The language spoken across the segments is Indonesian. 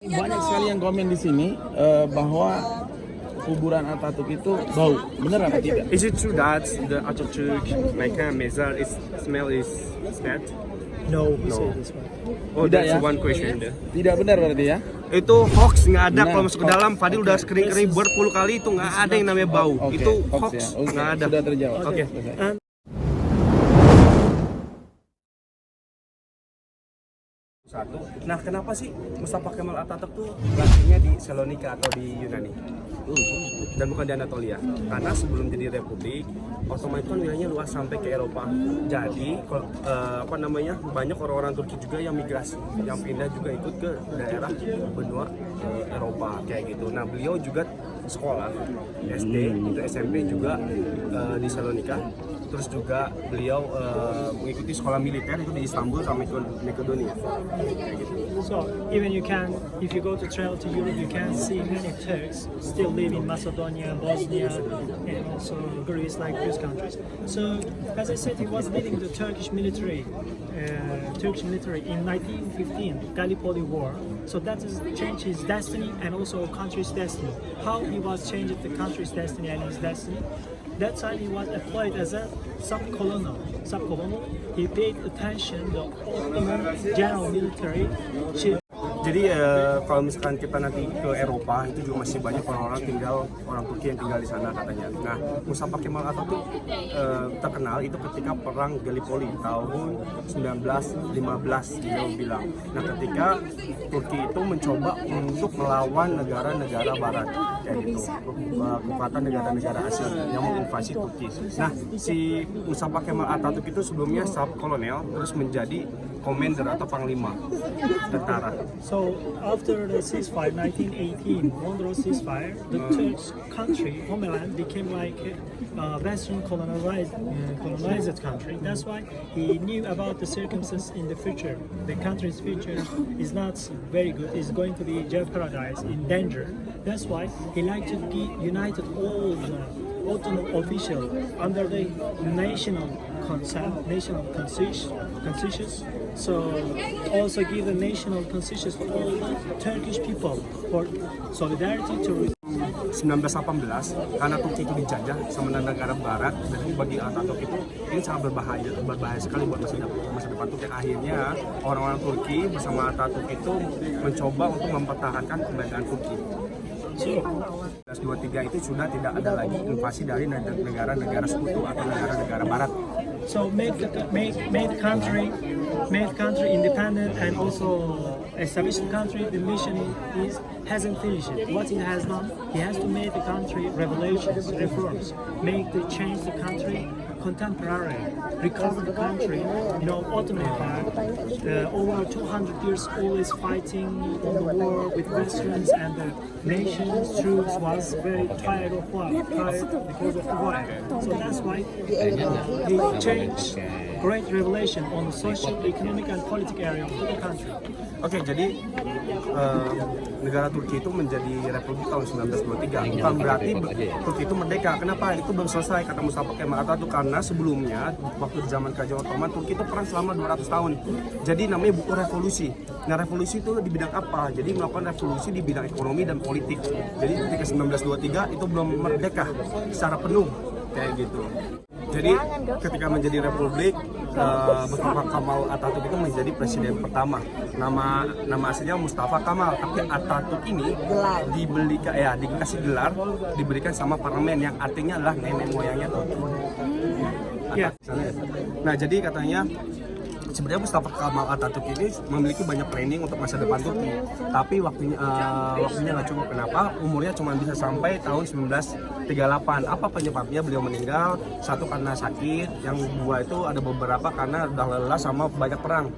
Banyak sekali yang komen di sini bahwa kuburan Atatürk itu bau. Benar apa tidak? Is it true that the Atatürk mezar smell is bad? No, No. this one. Oh, Tidak that's ya? one question there. Tidak benar berarti ya? Itu hoax, nggak ada. Nah, Kalau masuk ke dalam, Fadil udah screen berpuluh kali itu nggak ada yang namanya bau. Oke, Itu hoax hoax, ya. Oke, nggak ada. Sudah terjawab. Oke. And Satu. Nah, kenapa sih Mustafa Kemal Atatürk tuh lahirnya di Salonika atau di Yunani? Dan bukan di Anatolia. Karena sebelum jadi republik, Ottoman itu kan wilayahnya luas sampai ke Eropa. Jadi, banyak orang-orang Turki juga yang migrasi, yang pindah juga ikut ke daerah benua Eropa kayak gitu. Nah, beliau juga sekolah SD, itu SMP juga di Salonika. Terus juga beliau mengikuti sekolah militer itu di Istanbul sama Makedonia. so even if you go to travel to Europe, you can see many Turks still live in Macedonia, Bosnia, and also Greece, like those countries. So as I said, he was leading the Turkish military in 1915 Gallipoli War. So that has changed his destiny and also country's destiny. How he was changing the country's destiny and his destiny. That time he was employed as a sub-colonel. He paid attention to the Ottoman general military chief. Jadi kalau misalkan kita nanti ke Eropa itu juga masih banyak orang Turki yang tinggal di sana katanya. Nah, Mustafa Kemal Atatürk terkenal itu ketika perang Gallipoli tahun 1915 beliau bilang. Nah, ketika Turki itu mencoba untuk melawan negara-negara Barat kayak gitu, kekuatan negara-negara asing yang menginvasi Turki. Nah, si Mustafa Kemal Atatürk itu sebelumnya sub kolonel terus menjadi commander atau panglima tentara. So after the ceasefire, 1918, Mondros ceasefire, the Turkish country, homeland, became like a Western colonized country. That's why he knew about the circumstances in the future. The country's future is not very good. It's going to be jeopardized, in danger. That's why he liked to be united all the Ottoman officials under the national consent, national consensus. So also give the national consensus for all Turkish people for solidarity to 1918 karena Turki itu dijajah sama negara Barat, dan bagi Atatürk itu ini sangat berbahaya sekali buat masa depan Turki. Akhirnya orang-orang Turki bersama Atatürk itu mencoba untuk mempertahankan kemerdekaan Turki. 1923 itu sudah tidak ada lagi invasi dari negara-negara sekutu atau negara-negara Barat. so make country independent and also establish the country. The mission hasn't finished. What it has done, he has to make the country revolutions, reforms, change the country contemporary, recover the country. Ottoman Empire, over 200 years always fighting on the war with Westerns, and the nation's troops was very tired because of the war. So that's why he changed great revelation on the social, economic, and political area of the country. Oke, jadi negara Turki itu menjadi republik tahun 1923. Bukan berarti Turki itu merdeka. Kenapa? Itu belum selesai kata Mustafa Kemal Atatürk, karena sebelumnya waktu zaman Kerajaan Ottoman Turki itu perang selama 200 tahun. Jadi namanya butuh revolusi. Nah, revolusi itu di bidang apa? Jadi melakukan revolusi di bidang ekonomi dan politik. Jadi ketika 1923 itu belum merdeka secara penuh kayak gitu. Jadi ketika menjadi republik, Mustafa Kemal Atatürk itu menjadi presiden pertama. Nama aslinya Mustafa Kemal, tapi Atatürk ini dikasih gelar, diberikan sama parlemen yang artinya adalah nenek moyangnya Turki. Yeah. Nah, jadi katanya sebenarnya Mustafa Kemal Atatürk ini memiliki banyak training untuk masa depan Turki, tapi waktunya nggak cukup. Kenapa? Umurnya cuma bisa sampai tahun 1938. Apa penyebabnya beliau meninggal? Satu karena sakit, yang dua itu ada beberapa karena udah lelah sama banyak perang.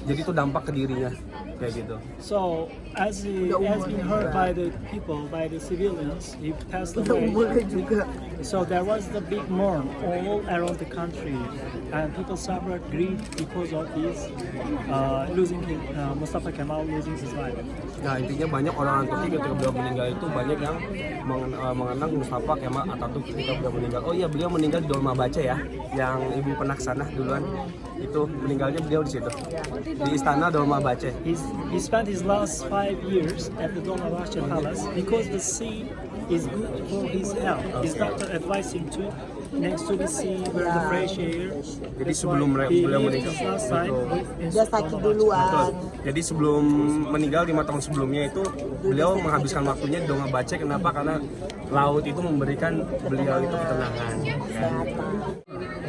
Jadi itu dampak ke dirinya kayak gitu. So as he has been heard by the people, by the civilians, he passed away. So there was the big mourn all around the country, and people suffered grief because of his Mustafa Kemal losing his life. Nah, intinya banyak orang Turki ketika beliau meninggal itu banyak yang mengenang Mustafa Kemal Atatürk ketika beliau meninggal. Oh iya, beliau meninggal di Dolmabahce ya, yang ibu pernah kesana duluan. Itu meninggalnya beliau di situ. Di Istana Dolmabahce. He spent his last 5 years at the Dolmabahce Palace because the sea is good for his health. His doctor advised him to next to the sea where the fresh air. Jadi sebelum beliau meninggal, Dia sakit duluan. jadi sebelum meninggal 5 tahun sebelumnya itu beliau menghabiskan waktunya di Dolmabahce. Kenapa? Karena laut itu memberikan beliau itu ketenangan.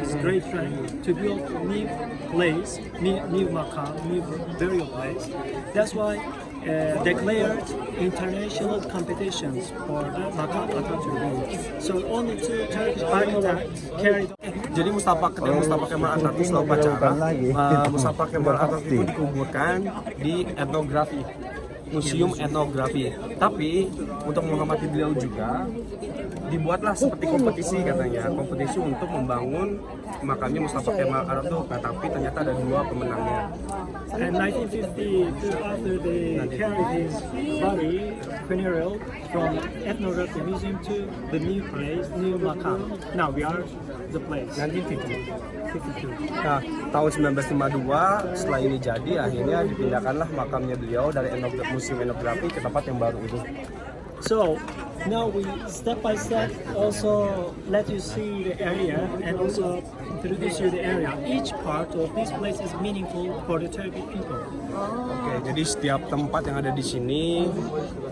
It's great trying to build new place, new makam, new burial place. That's why declared international competitions for the makam Atatürk. So only 2 Turkish architects carried. Jadi Mustafa Kemal Atatürk setelah upacara, Mustafa Kemal Atatürk itu dikuburkan di etnografi, museum etnografi. Tapi untuk menghormati beliau juga dibuatlah seperti kompetisi katanya, kompetisi untuk membangun makamnya Mustafa Kemal Atatürk. Tapi ternyata ada 2 pemenangnya. In 1952, after they carried his body funeral from ethnography museum to the new place, new makam. Now we are the place. 1952. Nah, tahun 1952 setelah ini jadi, akhirnya dipindahkanlah makamnya beliau dari museum etnografi ke tempat yang baru itu. So now we step by step also let you see the area and also introduce you the area. Each part of this place is meaningful for the Turkish people. Oke, jadi setiap tempat yang ada di sini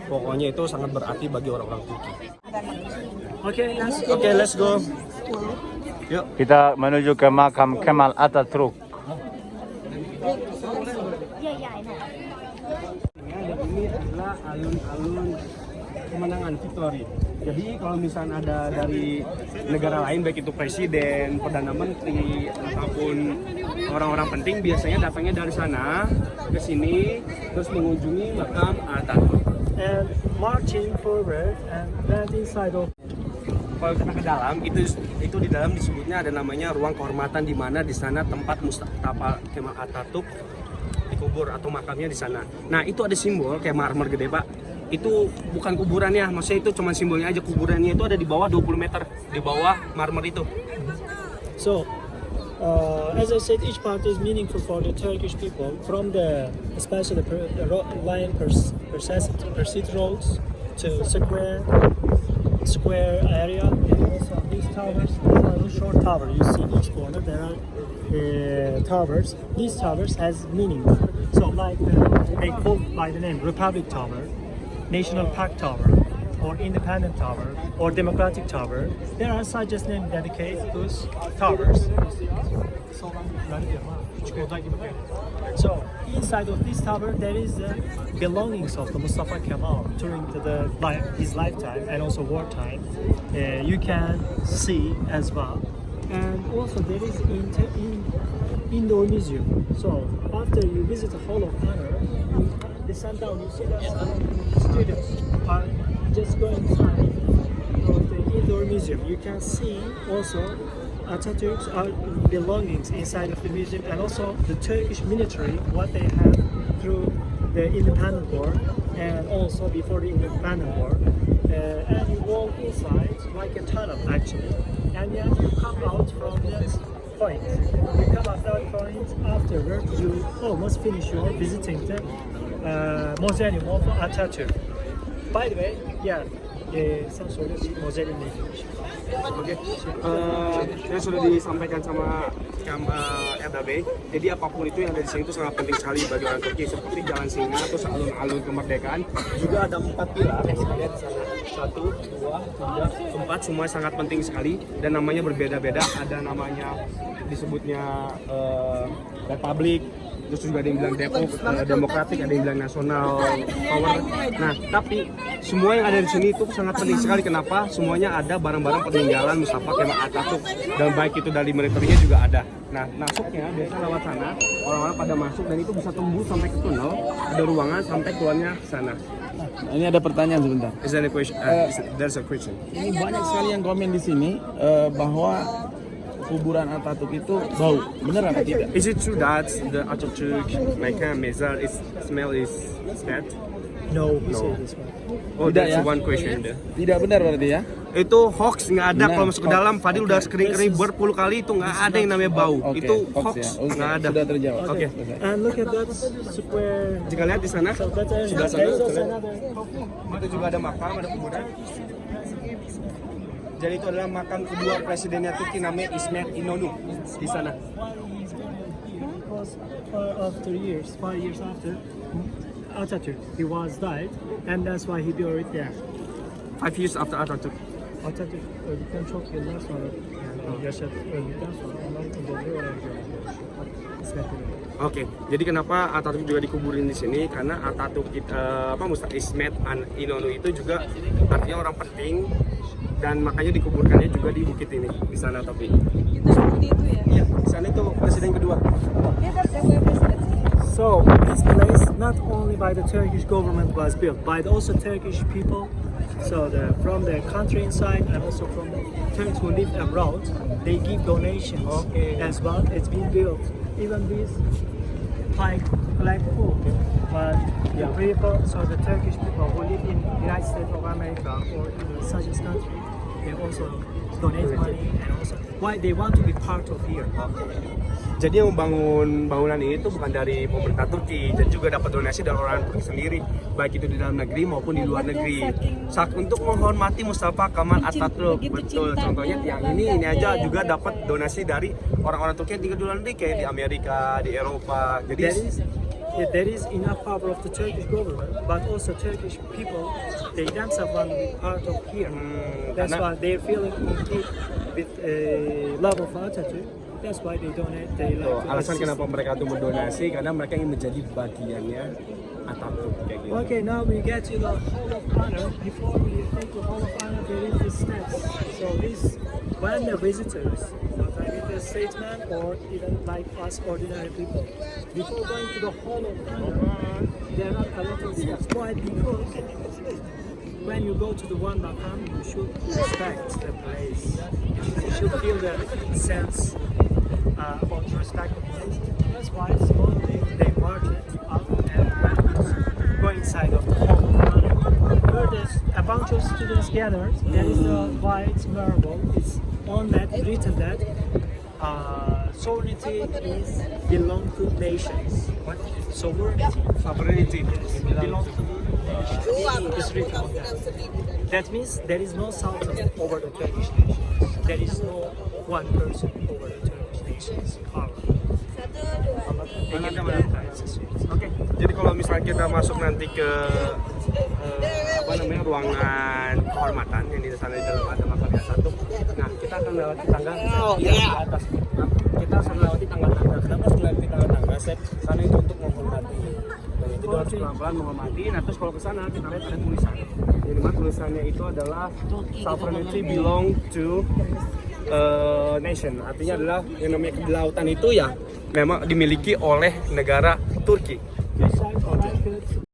pokoknya itu sangat berarti bagi orang-orang Turki. Okay, let's go. Yuk. Kita menuju ke makam Kemal Atatürk. Ini adalah alun-alun kemenangan Victory. Jadi kalau misalnya ada dari negara lain, baik itu presiden, perdana menteri, ataupun orang-orang penting, biasanya datangnya dari sana ke sini terus mengunjungi makam Atatürk. And marching forward and land inside of. Kalau kita ke dalam, itu di dalam disebutnya ada namanya ruang kehormatan, di mana di sana tempat Mustafa Kemal Atatürk dikubur atau makamnya di sana. Nah, itu ada simbol kayak marmer gede, Pak. Itu bukan kuburannya, maksudnya itu cuma simbolnya aja. Kuburannya itu ada di bawah 20 meter, di bawah marmer itu. So, as I said, each part is meaningful for the Turkish people, from the especially the line proceed roads to square area, and also these towers. These are the short tower. You see each corner there are towers. These towers has meaning. So like they call by the name Republic Tower, National Park Tower, or Independent Tower, or Democratic Tower. There are such as name dedicated those towers. So inside of this tower there is the belongings of the Mustafa Kemal during his lifetime and also wartime. You can see as well. And also there is indoor museum. So after you visit the Hall of Honor, you descend down, you see that students are just going inside of the indoor museum. You can see also Atatürk's belongings inside of the museum, and also the Turkish military, what they have through the independent war and also before the independent war. And you walk inside like a tunnel actually, and then you come out from that point. You come out that point afterward, you almost finish your visiting the mausoleum of Atatürk. By the way, yeah, sen söyle mausoleum neymiş? Oke, saya sudah disampaikan sama RDB. Jadi apapun itu yang ada di sini itu sangat penting sekali bagi orang Turki, seperti Jalan Singa, terus alun-alun kemerdekaan. Juga ada 4 pilar yang kita lihat di sana. 1, 2, 3, 4, semua sangat penting sekali dan namanya berbeda-beda. Ada namanya disebutnya Republik, terus juga ada yang bilang Demokratik, ada yang bilang Nasional Power. Nah, tapi semua yang ada di sini itu sangat penting sekali. Kenapa? Semuanya ada barang-barang peninggalan Mustafa Kemal Atatürk, dan baik itu dari militernya juga ada. Nah, masuknya biasa lewat sana, orang-orang pada masuk dan itu bisa tembus sampai ke tunnel, ada ruangan sampai keluarnya ke sana. Ini ada pertanyaan sebentar. Is there a question? There's a question. Ini banyak sekali yang komen di sini bahwa kuburan Atatürk itu bau. Benar atau tidak? Is it true that the Atatürk mezar smell is bad? No, he No. said this one. Oh, Tidak that's ya? one question there. Tidak benar berarti ya? Itu hoax, nggak ada. Benar, Kalau masuk ke hoax. dalam, Fadil udah screen berpuluh kali itu nggak ada yang namanya bau. Oke, Itu hoax hoax, ya. Oke, nggak ada. sudah terjawab. Oke. And look at that square. Jika lihat di sana, So that's a, sebelah sana, there is also lihat. another coffee. Itu juga ada makam, ada kuburan. Jadi itu adalah makam kedua presidennya Turki namanya İsmet İnönü di sana. Because after years, 5 years after Atatürk, he was died, and that's why he buried there. 5 years after Atatürk. Atatürk öldükten çok yıllar sonra, yani öldükten sonra onların kuburları oraya gömülüyor. İsmet İnönü. Oke, jadi kenapa Atatürk juga dikuburin di sini? Karena Atatürk İsmet İnönü itu juga artinya orang penting dan makanya dikuburkannya juga di bukit ini di sana tapi. Itu seperti itu ya. Iya, di sana itu presiden kedua. Dia terjadi presiden. So this place not only by the Turkish government was built, but also Turkish people. So from the country inside and also from the Turks who live abroad, they give donations as well. It's been built. Even this like pool, but the people, so the Turkish people who live in United States of America or even such a country, they also donate money and also why they want to be part of here. Jadi yang membangun bangunan ini itu bukan dari pemerintah Turki dan juga dapat donasi dari orang Turki sendiri, baik itu di dalam negeri maupun di luar negeri. Untuk menghormati Mustafa Kemal Atatürk, betul. Contohnya yang ini aja juga dapat donasi dari orang-orang Turki yang tinggal di luar negeri kayak di Amerika, di Eropa. Jadi There is enough power of the Turkish government, but also Turkish people, they themselves want to be part of here. That's why they're feeling deep with love of Atatürk. That's why they donate. They like to alasan assist. kenapa mereka tuh mendonasi karena mereka ingin menjadi bagiannya Atatürk kayak gitu. Okay, now we get to the Hall of Honor. Before we take the Hall of Honor, there is the steps. So this, when the visitors, sometimes the statesmen or even like us ordinary people, before going to the Hall of Honor, there are a lot of steps. Why? Because when you go to the one maqam, you should respect the place. You should feel the sense about respect of the place. That's why slowly they march it up and go inside of the hall of honor. Where there's a bunch of students gathered, there is a white marble. It's on that written that sovereignty is belong to nations. What? Sovereignty belong to nations. It's written on that. That means there is no sultan over the Turkish nation. There is no one person over the Turkish nation's power. Oke, jadi kalau misalnya kita masuk nanti ke ruangan kehormatan yang di sana di dalam ada makam yang satu. Nah, kita akan melewati tangga di atas. Nah, kita akan melewati tangga-tangga. Kenapa harus melewati tangga-tangga? Sana itu untuk menghormati. Jadi harus pelan-pelan menghormati. Nah, terus kalau ke sana kita lihat ada tulisan. Jadi mana tulisannya itu adalah sovereignty belong to nation. Artinya adalah yang namanya kelautan itu ya memang dimiliki oleh negara Turki.